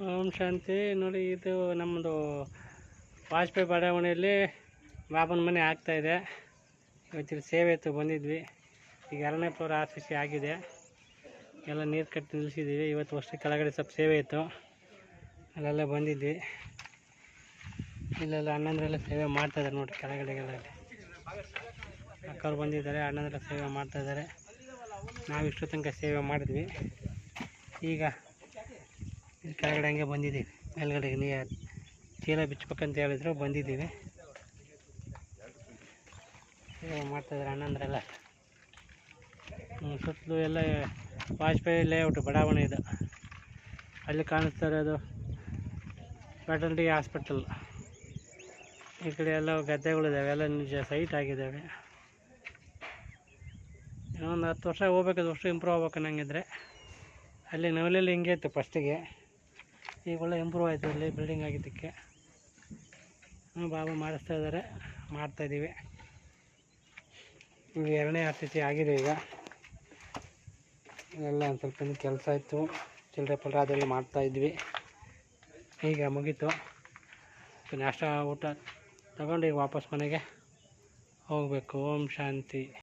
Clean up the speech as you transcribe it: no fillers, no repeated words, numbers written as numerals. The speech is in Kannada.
ಓಂ ಶಾಂತಿ. ನೋಡಿ, ಇದು ನಮ್ಮದು ವಾಜಪೇಯಿ ಬಡಾವಣೆಯಲ್ಲಿ ಬಾಬನ ಮನೆ ಆಗ್ತಾಯಿದೆ. ಇವತ್ತಿನ ಸೇವೆ ಇತ್ತು, ಬಂದಿದ್ವಿ. ಈಗ 2ನೇ ಫ್ಲೋರ್ RCC ಆಗಿದೆ. ಎಲ್ಲ ನೀರು ಕಟ್ಟಿ ನಿಲ್ಲಿಸಿದ್ದೀವಿ. ಇವತ್ತು ವರ್ಷ ಕೆಳಗಡೆ ಸ್ವಲ್ಪ ಸೇವೆ ಇತ್ತು, ಅಲ್ಲೆಲ್ಲ ಬಂದಿದ್ವಿ. ಇಲ್ಲೆಲ್ಲ ಅಣ್ಣಂದ್ರೆಲ್ಲ ಸೇವೆ ಮಾಡ್ತಾಯಿದ್ದಾರೆ ನೋಡಿ. ಕೆಳಗಡೆಗೆಲ್ಲ ಅಕ್ಕವ್ರು ಬಂದಿದ್ದಾರೆ, ಅಣ್ಣಂದ್ರೆ ಸೇವೆ ಮಾಡ್ತಾಯಿದ್ದಾರೆ. ನಾವು ಇಷ್ಟು ತನಕ ಸೇವೆ ಮಾಡಿದ್ವಿ. ಈಗ ಇಲ್ಲಿ ಕೆಳಗಡೆ ಹಂಗೆ ಬಂದಿದ್ದೀವಿ. ಮೇಲ್ಗಡೆಗೆ ಚೀಲ ಬಿಚ್ಚಬೇಕಂತ ಹೇಳಿದ್ರು, ಬಂದಿದ್ದೀವಿ. ಸೇವೆ ಮಾಡ್ತಾಯಿದ್ದಾರೆ ಅಣ್ಣಂದ್ರೆಲ್ಲ. ಸುತ್ತಲೂ ಎಲ್ಲ ವಾಜಪೇಯಿ ಲೇಔಟ್ ಬಡಾವಣೆ ಇದು. ಅಲ್ಲಿ ಕಾಣಿಸ್ತಾ ಇರೋದು ವೆಟರ್ನರಿ ಹಾಸ್ಪಿಟಲ್. ಈ ಕಡೆ ಎಲ್ಲ ಗದ್ದೆಗಳಿದ್ದಾವೆ, ಎಲ್ಲ ನಿಜ ಸೈಟ್ ಆಗಿದ್ದಾವೆ. ಇನ್ನೊಂದು 10 ವರ್ಷ ಹೋಗ್ಬೇಕು, ವರ್ಷ ಇಂಪ್ರೂವ್ ಆಗ್ಬೇಕು ಅನ್ನಂಗಿದ್ರೆ. ಅಲ್ಲಿ ನವಲೆಯಲ್ಲಿ ಹಿಂಗೆ ಇತ್ತು ಫಸ್ಟಿಗೆ, ಈಗ ಒಳ್ಳೆ ಇಂಪ್ರೂವ್ ಆಯಿತು. ಇಲ್ಲಿ ಬಿಲ್ಡಿಂಗ್ ಆಗಿದ್ದಕ್ಕೆ ಬಾಬಾ ಮಾಡಿಸ್ತಾ ಇದ್ದಾರೆ, ಮಾಡ್ತಾಯಿದ್ದೀವಿ. ಈಗ 2ನೇ RCC ಆಗಿದೆ. ಈಗ ಇಲ್ಲೆಲ್ಲ ಒಂದು ಸ್ವಲ್ಪ ಕೆಲಸ ಇತ್ತು, ಚಿಲ್ಲರೆ ಪಲ್ಲರೆ ಅದೆಲ್ಲ ಮಾಡ್ತಾಯಿದ್ವಿ. ಈಗ ಮುಗೀತು. ನಾಷ್ಟ ಊಟ ತಗೊಂಡು ಈಗ ವಾಪಸ್ ಮನೆಗೆ ಹೋಗಬೇಕು. ಓಂ ಶಾಂತಿ.